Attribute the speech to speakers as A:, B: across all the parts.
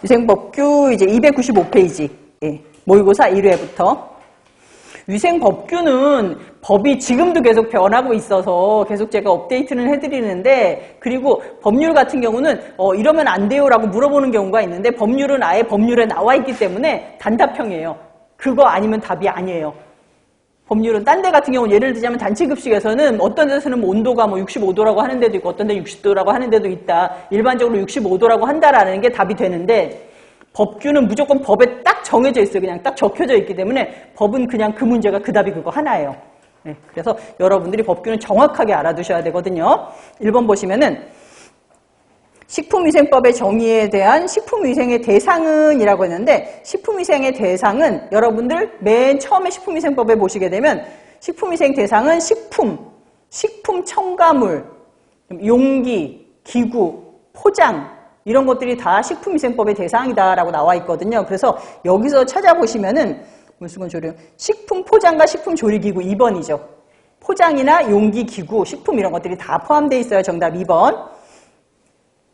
A: 위생법규 이제 295페이지. 예, 모의고사 1회부터. 위생법규는 법이 지금도 계속 변하고 있어서 계속 제가 업데이트는 해드리는데, 그리고 법률 같은 경우는 이러면 안 돼요라고 물어보는 경우가 있는데, 법률은 아예 법률에 나와 있기 때문에 단답형이에요. 그거 아니면 답이 아니에요. 법률은 딴 데 같은 경우 예를 들자면 단체급식에서는 어떤 데서는 뭐 온도가 뭐 65도라고 하는 데도 있고 어떤 데 60도라고 하는 데도 있다. 일반적으로 65도라고 한다라는 게 답이 되는데, 법규는 무조건 법에 딱 정해져 있어요. 그냥 딱 적혀져 있기 때문에 법은 그냥 그 문제가 그 답이 그거 하나예요. 네, 그래서 여러분들이 법규는 정확하게 알아두셔야 되거든요. 1번 보시면은 식품위생법의 정의에 대한 식품위생의 대상은 이라고 했는데, 식품위생의 대상은 여러분들 맨 처음에 식품위생법에 보시게 되면 식품위생 대상은 식품 첨가물, 용기, 기구, 포장 이런 것들이 다 식품위생법의 대상이다라고 나와 있거든요. 그래서 여기서 찾아보시면은 물수건조리 식품 포장과 식품 조리기구 2번이죠. 포장이나 용기, 기구, 식품 이런 것들이 다 포함되어 있어요. 정답 2번.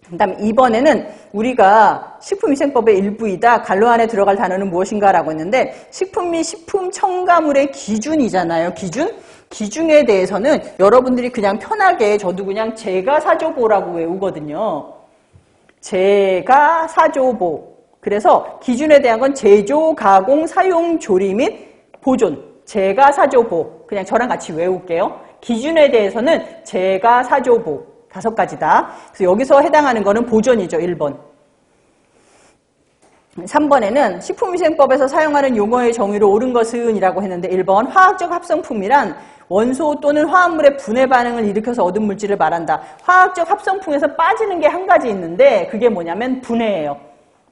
A: 그 다음에 2번에는 우리가 식품위생법의 일부이다. 갈로 안에 들어갈 단어는 무엇인가라고 했는데, 식품 및 식품 첨가물의 기준이잖아요. 기준에 대해서는 여러분들이 그냥 편하게 저도 그냥 제가 사줘보라고 외우거든요. 제가 사줘보. 그래서 기준에 대한 건 제조, 가공, 사용, 조리 및 보존. 제가 사줘보. 그냥 저랑 같이 외울게요. 기준에 대해서는 제가 사줘보. 5가지다. 그래서 여기서 해당하는 거는 보존이죠. 1번. 3번에는 식품위생법에서 사용하는 용어의 정의로 옳은 것은 이라고 했는데, 1번 화학적 합성품이란 원소 또는 화합물의 분해 반응을 일으켜서 얻은 물질을 말한다. 화학적 합성품에서 빠지는 게 한 가지 있는데 그게 뭐냐면 분해예요.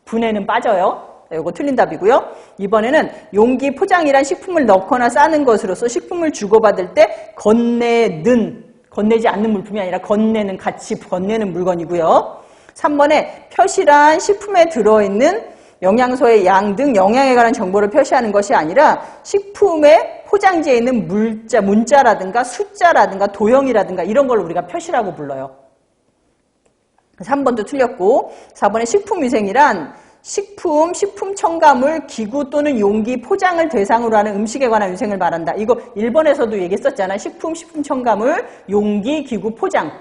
A: 분해는 빠져요. 이거 틀린 답이고요. 2번에는 용기, 포장이란 식품을 넣거나 싸는 것으로서 식품을 주고받을 때 건네지 않는 물품이 아니라 건네는, 같이 건네는 물건이고요. 3번에 표시란 식품에 들어있는 영양소의 양 등 영양에 관한 정보를 표시하는 것이 아니라 식품의 포장지에 있는 문자라든가 숫자라든가 도형이라든가 이런 걸 우리가 표시라고 불러요. 3번도 틀렸고, 4번에 식품위생이란 식품 첨가물, 기구 또는 용기, 포장을 대상으로 하는 음식에 관한 위생을 말한다. 이거 1번에서도 얘기했었잖아요. 식품 첨가물, 용기, 기구, 포장.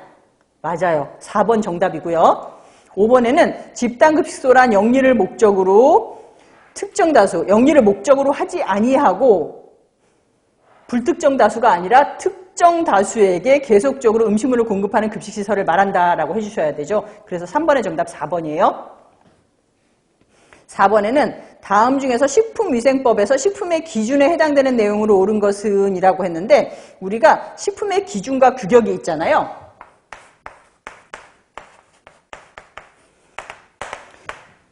A: 맞아요. 4번 정답이고요. 5번에는 집단급식소란 영리를 목적으로 특정 다수, 영리를 목적으로 하지 아니하고 불특정 다수가 아니라 특정 다수에게 계속적으로 음식물을 공급하는 급식시설을 말한다라고 해주셔야 되죠. 그래서 3번의 정답 4번이에요. 4번에는 다음 중에서 식품위생법에서 식품의 기준에 해당되는 내용으로 옳은 것은 이라고 했는데, 우리가 식품의 기준과 규격이 있잖아요.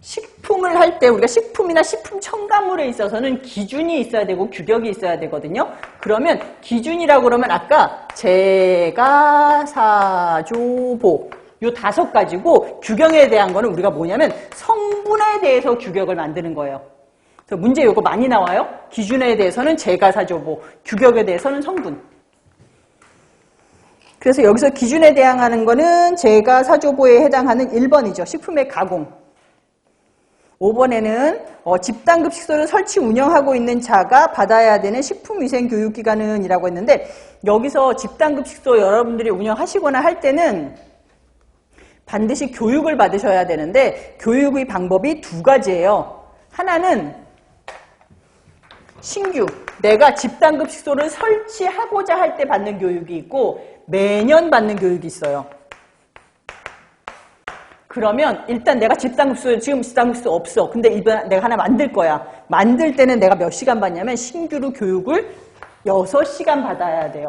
A: 식품을 할 때 우리가 식품이나 식품 첨가물에 있어서는 기준이 있어야 되고 규격이 있어야 되거든요. 그러면 기준이라고 그러면 아까 제가 사줘보 요 5가지고, 규격에 대한 거는 우리가 뭐냐면 성분에 대해서 규격을 만드는 거예요. 그래서 문제 요거 많이 나와요. 기준에 대해서는 제가 사줘보, 규격에 대해서는 성분. 그래서 여기서 기준에 해당하는 거는 제가 사줘보에 해당하는 1번이죠. 식품의 가공. 5번에는 집단급식소를 설치 운영하고 있는 자가 받아야 되는 식품위생교육기관은 이라고 했는데, 여기서 집단급식소 여러분들이 운영하시거나 할 때는 반드시 교육을 받으셔야 되는데, 교육의 방법이 2가지예요. 하나는 신규, 내가 집단급식소를 설치하고자 할 때 받는 교육이 있고, 매년 받는 교육이 있어요. 그러면 일단 내가 지금 집단급식소 없어. 근데 이번 내가 하나 만들 거야. 만들 때는 내가 몇 시간 받냐면 신규로 교육을 6시간 받아야 돼요.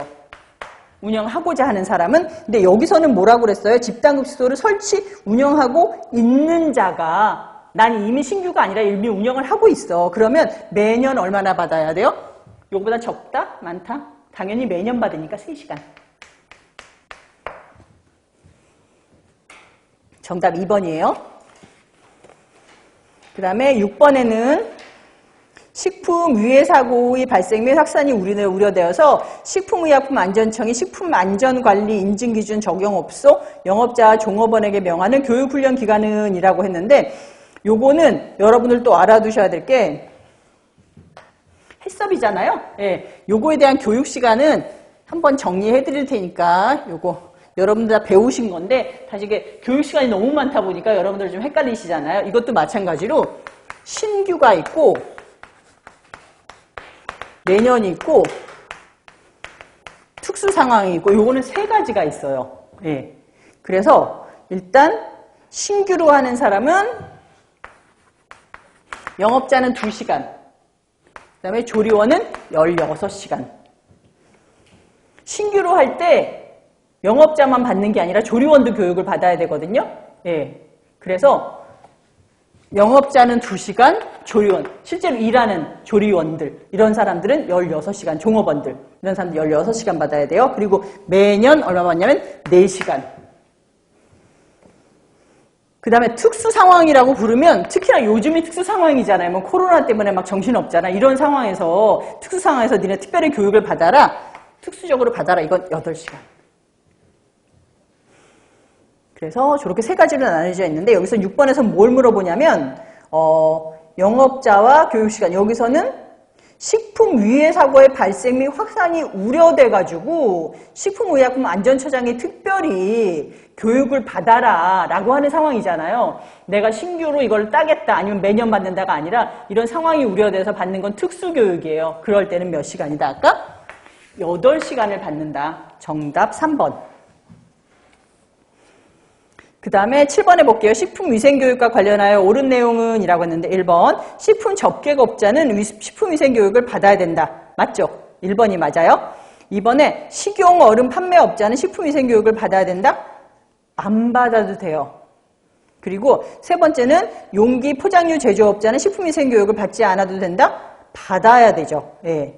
A: 운영하고자 하는 사람은. 근데 여기서는 뭐라고 그랬어요? 집단급식소를 설치 운영하고 있는 자가, 난 이미 신규가 아니라 이미 운영을 하고 있어. 그러면 매년 얼마나 받아야 돼요? 요거보다 적다? 많다? 당연히 매년 받으니까 3시간. 정답 2번이에요. 그 다음에 6번에는 식품 유해 사고의 발생 및 확산이 우려되어서 식품의약품안전청이 식품안전관리 인증기준 적용업소 영업자 종업원에게 명하는 교육훈련 기간은 이라고 했는데, 요거는 여러분들 또 알아두셔야 될 게 해썹이잖아요. 예, 요거에 대한 교육 시간은 한번 정리해 드릴 테니까 요거 여러분들 다 배우신 건데 다시 이게 교육 시간이 너무 많다 보니까 여러분들 좀 헷갈리시잖아요. 이것도 마찬가지로 신규가 있고 내년이 있고 특수 상황이 있고 요거는 세 가지가 있어요. 예. 그래서 일단 신규로 하는 사람은 영업자는 2시간, 그 다음에 조리원은 16시간. 신규로 할 때 영업자만 받는 게 아니라 조리원도 교육을 받아야 되거든요. 예. 그래서 영업자는 2시간, 조리원, 실제로 일하는 조리원들, 이런 사람들은 16시간, 종업원들, 이런 사람들 16시간 받아야 돼요. 그리고 매년 얼마 받냐면 4시간. 그 다음에 특수 상황이라고 부르면 특히나 요즘이 특수 상황이잖아요. 뭐 코로나 때문에 막 정신없잖아. 이런 상황에서 특수 상황에서 니네 특별히 교육을 받아라. 특수적으로 받아라. 이건 8시간. 그래서 저렇게 세 가지로 나눠져 있는데 여기서 6번에서 뭘 물어보냐면 영업자와 교육시간. 여기서는 식품 위해 사고의 발생 및 확산이 우려돼가지고 식품의약품안전처장이 특별히 교육을 받아라 라고 하는 상황이잖아요. 내가 신규로 이걸 따겠다 아니면 매년 받는다가 아니라 이런 상황이 우려돼서 받는 건 특수교육이에요. 그럴 때는 몇 시간이다 아까? 8시간을 받는다. 정답 3번. 그 다음에 7번에 볼게요. 식품위생교육과 관련하여 옳은 내용은 이라고 했는데 1번 식품 접객업자는 식품위생교육을 받아야 된다. 맞죠? 1번이 맞아요. 2번에 식용 얼음 판매업자는 식품위생교육을 받아야 된다. 안 받아도 돼요. 그리고 세 번째는 용기 포장류 제조업자는 식품위생교육을 받지 않아도 된다. 받아야 되죠. 예.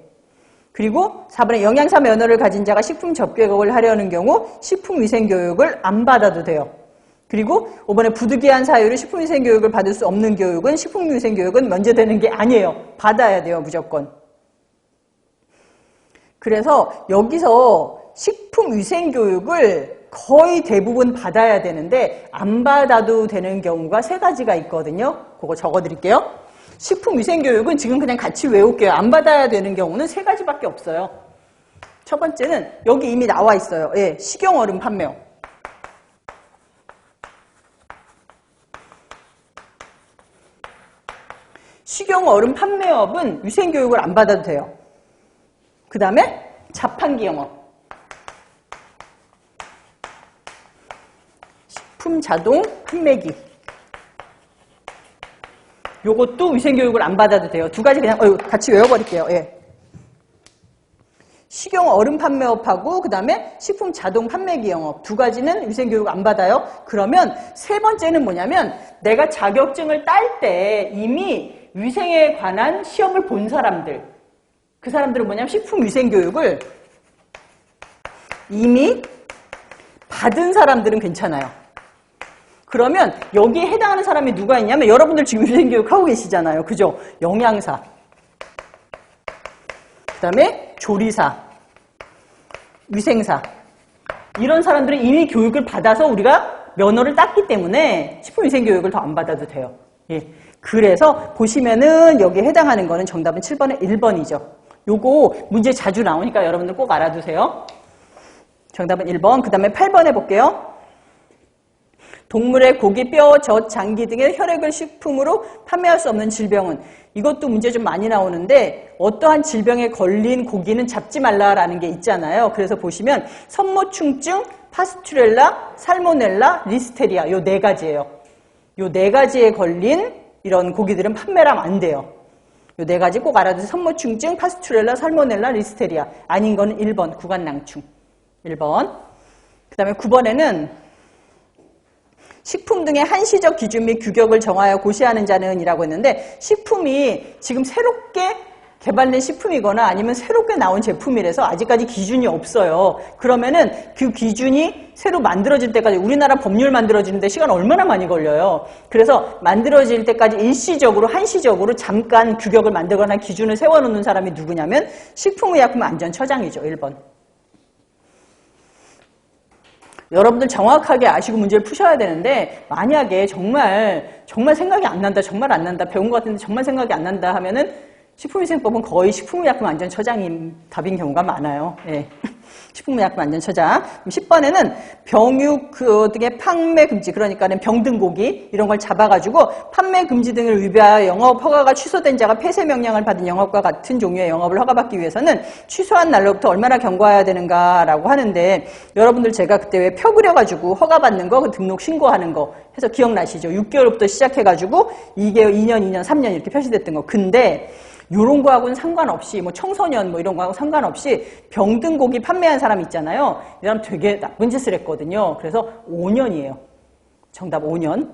A: 그리고 4번에 영양사 면허를 가진 자가 식품 접객업을 하려는 경우 식품위생교육을 안 받아도 돼요. 그리고 5번에 부득이한 사유로 식품위생교육을 받을 수 없는 교육은 식품위생교육은 면제되는 게 아니에요. 받아야 돼요. 무조건. 그래서 여기서 식품위생교육을 거의 대부분 받아야 되는데 안 받아도 되는 경우가 세 가지가 있거든요. 그거 적어드릴게요. 식품위생교육은 지금 그냥 같이 외울게요. 안 받아야 되는 경우는 세 가지밖에 없어요. 첫 번째는 여기 이미 나와 있어요. 예, 식용얼음 판매업. 식용얼음 판매업은 위생교육을 안 받아도 돼요. 그 다음에 자판기 영업. 식품 자동 판매기. 요것도 위생교육을 안 받아도 돼요. 두 가지 그냥 같이 외워버릴게요. 예. 식용얼음 판매업하고 그 다음에 식품 자동 판매기 영업. 두 가지는 위생교육 안 받아요. 그러면 세 번째는 뭐냐면 내가 자격증을 딸 때 이미 위생에 관한 시험을 본 사람들, 그 사람들은 뭐냐면 식품위생교육을 이미 받은 사람들은 괜찮아요. 그러면 여기에 해당하는 사람이 누가 있냐면 여러분들 지금 위생교육 하고 계시잖아요. 그죠? 영양사, 그 다음에 조리사, 위생사, 이런 사람들은 이미 교육을 받아서 우리가 면허를 땄기 때문에 식품위생교육을 더 안 받아도 돼요. 예. 그래서 보시면은 여기에 해당하는 거는 정답은 7번에 1번이죠. 요거 문제 자주 나오니까 여러분들 꼭 알아두세요. 정답은 1번. 그 다음에 8번 해볼게요. 동물의 고기, 뼈, 젖, 장기 등의 혈액을 식품으로 판매할 수 없는 질병은, 이것도 문제 좀 많이 나오는데 어떠한 질병에 걸린 고기는 잡지 말라라는 게 있잖아요. 그래서 보시면 선모충증, 파스투렐라, 살모넬라, 리스테리아, 요 네 가지예요. 요 네 가지에 걸린 이런 고기들은 판매를 하면 안 돼요. 요 네 가지 꼭 알아두세요. 선모충증, 파스투렐라, 살모넬라, 리스테리아. 아닌 거는 1번, 구간낭충. 1번. 그 다음에 9번에는 식품 등의 한시적 기준 및 규격을 정하여 고시하는 자는 이라고 했는데 식품이 지금 새롭게 개발된 식품이거나 아니면 새롭게 나온 제품이라서 아직까지 기준이 없어요. 그러면은 그 기준이 새로 만들어질 때까지, 우리나라 법률 만들어지는데 시간 얼마나 많이 걸려요. 그래서 만들어질 때까지 일시적으로 한시적으로 잠깐 규격을 만들거나 기준을 세워놓는 사람이 누구냐면 식품의약품안전처장이죠. 1번. 여러분들 정확하게 아시고 문제를 푸셔야 되는데 만약에 정말 생각이 안 난다, 정말 안 난다, 배운 것 같은데 정말 생각이 안 난다 하면은 식품위생법은 거의 식품의약품안전처장이 답인 경우가 많아요. 예. 식품의약품안전처장. 10번에는 병육 등의 판매 금지, 그러니까는 병든 고기 이런 걸 잡아가지고 판매 금지 등을 위반하여 영업 허가가 취소된 자가 폐쇄 명령을 받은 영업과 같은 종류의 영업을 허가받기 위해서는 취소한 날로부터 얼마나 경과해야 되는가라고 하는데 여러분들 제가 그때 왜 표 그려가지고 허가받는 거, 등록 신고하는 거 해서 기억나시죠? 6개월부터 시작해가지고 2개월, 2년, 2년, 3년 이렇게 표시됐던 거. 근데 요런 거하고는 상관없이 청소년 이런 거하고 상관없이 병든 고기 판매한 사람 있잖아요. 이 사람 되게 나쁜 짓을 했거든요. 그래서 5년이에요. 정답 5년.